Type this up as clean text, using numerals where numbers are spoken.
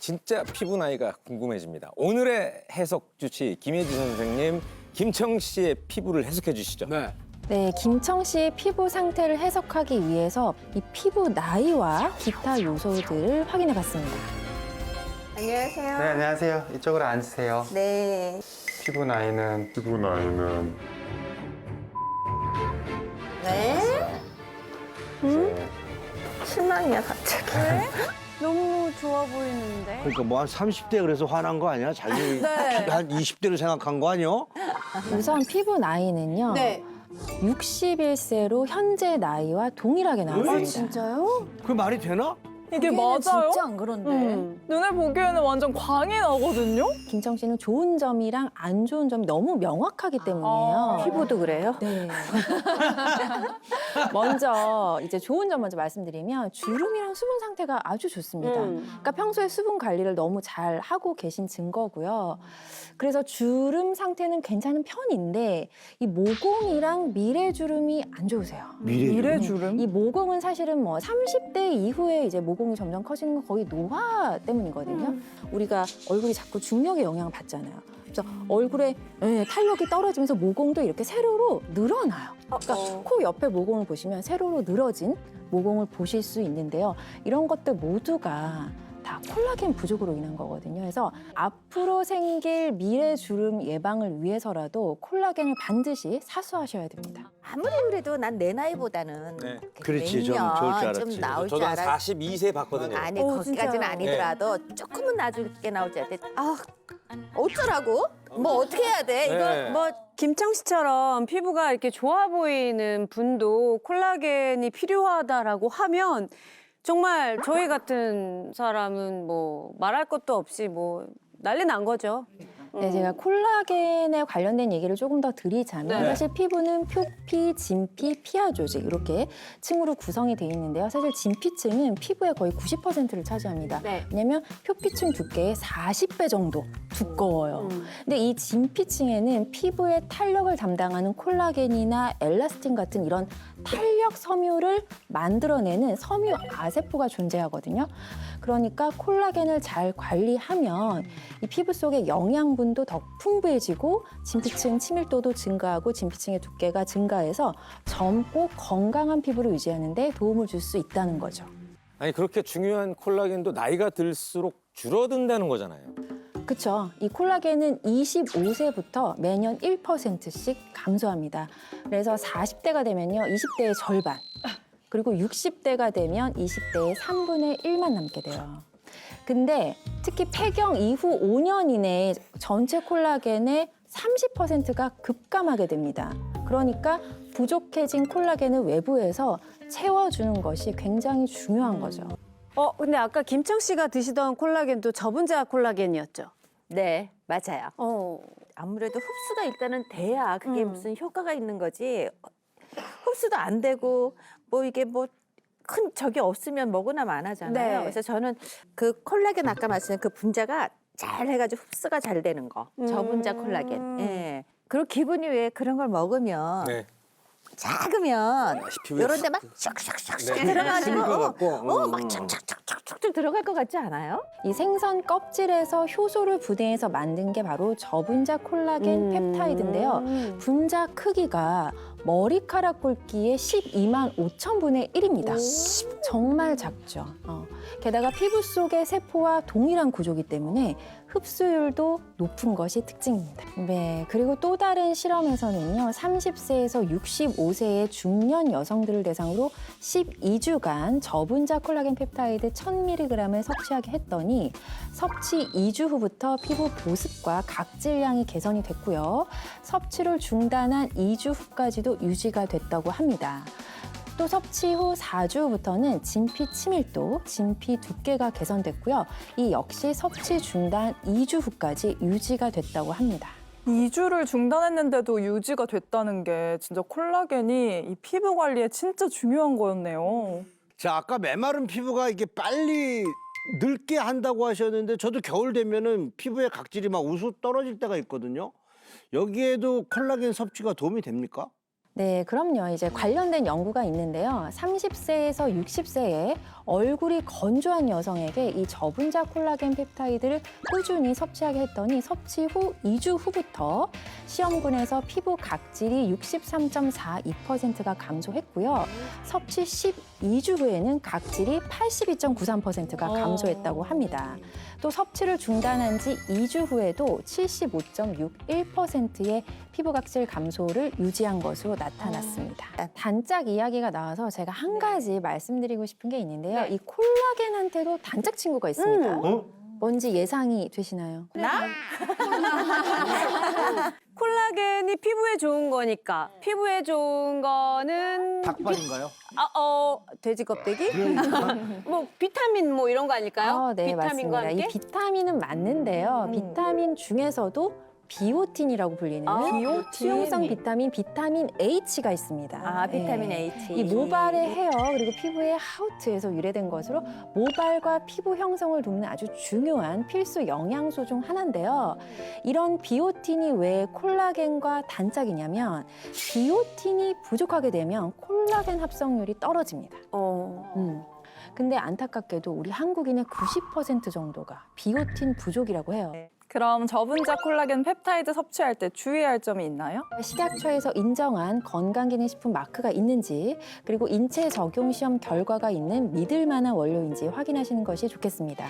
진짜 피부 나이가 궁금해집니다. 오늘의 해석 주치 김혜지 선생님, 김청 씨의 피부를 해석해 주시죠. 네. 네, 김청 씨의 피부 상태를 해석하기 위해서 이 피부 나이와 기타 요소들을 확인해 봤습니다. 안녕하세요. 네, 안녕하세요. 이쪽으로 앉으세요. 네. 피부 나이는 네? 이제 실망이야, 갑자기. 너무 좋아 보이는데. 그러니까 뭐 한 30대 그래서 화난 거 아니야? 자기 한 20대로 생각한 거 아니야? 우선 피부 나이는요. 네. 61세로 현재 나이와 동일하게 나왔습니다. 진짜요? 그 말이 되나? 이게 맞아요? 진짜 안 그런데. 눈에 보기에는 완전 광이 나거든요? 김청 씨는 좋은 점이랑 안 좋은 점이 너무 명확하기 때문이에요. 피부도 그래요? 네. 먼저 이제 좋은 점 먼저 말씀드리면 주름이랑 수분 상태가 아주 좋습니다. 그러니까 평소에 수분 관리를 너무 잘 하고 계신 증거고요. 그래서 주름 상태는 괜찮은 편인데 이 모공이랑 미래주름이 안 좋으세요. 미래주름? 이 모공은 사실은 뭐 30대 이후에 이제 모공이 점점 커지는 건 거의 노화 때문이거든요. 우리가 얼굴이 자꾸 중력의 영향을 받잖아요. 그래서 얼굴에 탄력이 떨어지면서 모공도 이렇게 세로로 늘어나요. 그러니까 코 옆에 모공을 보시면 세로로 늘어진 모공을 보실 수 있는데요. 이런 것들 모두가 다 콜라겐 부족으로 인한 거거든요. 그래서 앞으로 생길 미래 주름 예방을 위해서라도 콜라겐을 반드시 사수하셔야 됩니다. 아무리 그래도 난 내 나이보다는 네. 그렇지, 좀 좋을 줄 알았지. 좀 나올 줄 저도 한 알았. 42세 봤거든요. 아니, 오, 거기까지는 진짜요? 아니더라도 조금은 나중에 나올 줄 알았는데 어쩌라고? 뭐 어떻게 해야 돼? 이거 네. 뭐 김청 씨처럼 피부가 이렇게 좋아 보이는 분도 콜라겐이 필요하다라고 하면 정말 저희 같은 사람은 뭐 말할 것도 없이 뭐 난리 난 거죠. 네, 제가 콜라겐에 관련된 얘기를 조금 더 드리자면 네. 사실 피부는 표피, 진피, 피하 조직 이렇게 층으로 구성이 돼 있는데요. 사실 진피층은 피부의 거의 90%를 차지합니다. 네. 왜냐하면 표피층 두께의 40배 정도 두꺼워요. 근데 이 진피층에는 피부의 탄력을 담당하는 콜라겐이나 엘라스틴 같은 이런 탄력 섬유를 만들어내는 섬유 아세포가 존재하거든요. 그러니까 콜라겐을 잘 관리하면 이 피부 속의 영양분도 더 풍부해지고 진피층 치밀도도 증가하고 진피층의 두께가 증가해서 젊고 건강한 피부를 유지하는 데 도움을 줄 수 있다는 거죠. 아니 그렇게 중요한 콜라겐도 나이가 들수록 줄어든다는 거잖아요. 그렇죠. 이 콜라겐은 25세부터 매년 1%씩 감소합니다. 그래서 40대가 되면요, 20대의 절반. 그리고 60대가 되면 20대의 3분의 1만 남게 돼요. 근데 특히 폐경 이후 5년 이내에 전체 콜라겐의 30%가 급감하게 됩니다. 그러니까 부족해진 콜라겐을 외부에서 채워주는 것이 굉장히 중요한 거죠. 근데 아까 김청 씨가 드시던 콜라겐도 저분자 콜라겐이었죠? 네, 맞아요. 어. 아무래도 흡수가 일단은 돼야 그게 음. 무슨 효과가 있는 거지. 흡수도 안 되고 뭐 이게 뭐 큰 적이 없으면 뭐구나 마나잖아요. 네. 그래서 저는 그 콜라겐 아까 말씀드린 그 분자가 잘 해가지고 흡수가 잘 되는 거. 저분자 콜라겐. 예. 그리고 기분이 왜 그런 걸 먹으면 네. 작으면 피부에 이런 데막 샥샥샥 네. 들어가지고 막 쫙쫙쫙쫙쫙 들어갈 것 같지 않아요? 이 생선 껍질에서 효소를 분해해서 만든 게 바로 저분자 콜라겐 펩타이드인데요. 분자 크기가 머리카락 굵기의 12만 5천분의 1입니다. 정말 작죠. 게다가 피부 속의 세포와 동일한 구조이기 때문에 흡수율도 높은 것이 특징입니다. 네, 그리고 또 다른 실험에서는요, 30세에서 65세의 중년 여성들을 대상으로 12주간 저분자 콜라겐 펩타이드 1000mg을 섭취하게 했더니 섭취 2주 후부터 피부 보습과 각질량이 개선이 됐고요. 섭취를 중단한 2주 후까지도 유지가 됐다고 합니다. 또 섭취 후 4주 후부터는 진피 치밀도, 진피 두께가 개선됐고요. 이 역시 섭취 중단 2주 후까지 유지가 됐다고 합니다. 2주를 중단했는데도 유지가 됐다는 게 진짜 콜라겐이 이 피부 관리에 진짜 중요한 거였네요. 자, 아까 메마른 피부가 이게 빨리 늙게 한다고 하셨는데 저도 겨울 되면은 피부에 각질이 막 우수 떨어질 때가 있거든요. 여기에도 콜라겐 섭취가 도움이 됩니까? 네, 그럼요. 이제 관련된 연구가 있는데요. 30세에서 60세에 얼굴이 건조한 여성에게 이 저분자 콜라겐 펩타이드를 꾸준히 섭취하게 했더니 섭취 후 2주 후부터 시험군에서 피부 각질이 63.42%가 감소했고요. 섭취 12주 후에는 각질이 82.93%가 감소했다고 합니다. 또 섭취를 중단한 지 2주 후에도 75.61%의 피부 각질 감소를 유지한 것으로 나타났습니다. 단짝 이야기가 나와서 제가 한 가지 말씀드리고 싶은 게 있는데요. 이 콜라겐한테도 단짝 친구가 있습니다. 뭔지 예상이 되시나요? 나? 콜라겐이 피부에 좋은 거니까 피부에 좋은 거는 닭발인가요? 돼지 껍데기? 뭐 비타민 뭐 이런 거 아닐까요? 네, 비타민과 맞습니다. 함께? 이 비타민은 맞는데요. 비타민 중에서도 비오틴이라고 불리는 수용성 비타민 H가 있습니다. 아, 비타민 네. H. 이 모발의 헤어 그리고 피부의 하우트에서 유래된 것으로 모발과 피부 형성을 돕는 아주 중요한 필수 영양소 중 하나인데요. 이런 비오틴이 왜 콜라겐과 단짝이냐면 비오틴이 부족하게 되면 콜라겐 합성률이 떨어집니다. 근데 안타깝게도 우리 한국인의 90% 정도가 비오틴 부족이라고 해요. 그럼 저분자 콜라겐 펩타이드 섭취할 때 주의할 점이 있나요? 식약처에서 인정한 건강기능식품 마크가 있는지 그리고 인체 적용 시험 결과가 있는 믿을 만한 원료인지 확인하시는 것이 좋겠습니다.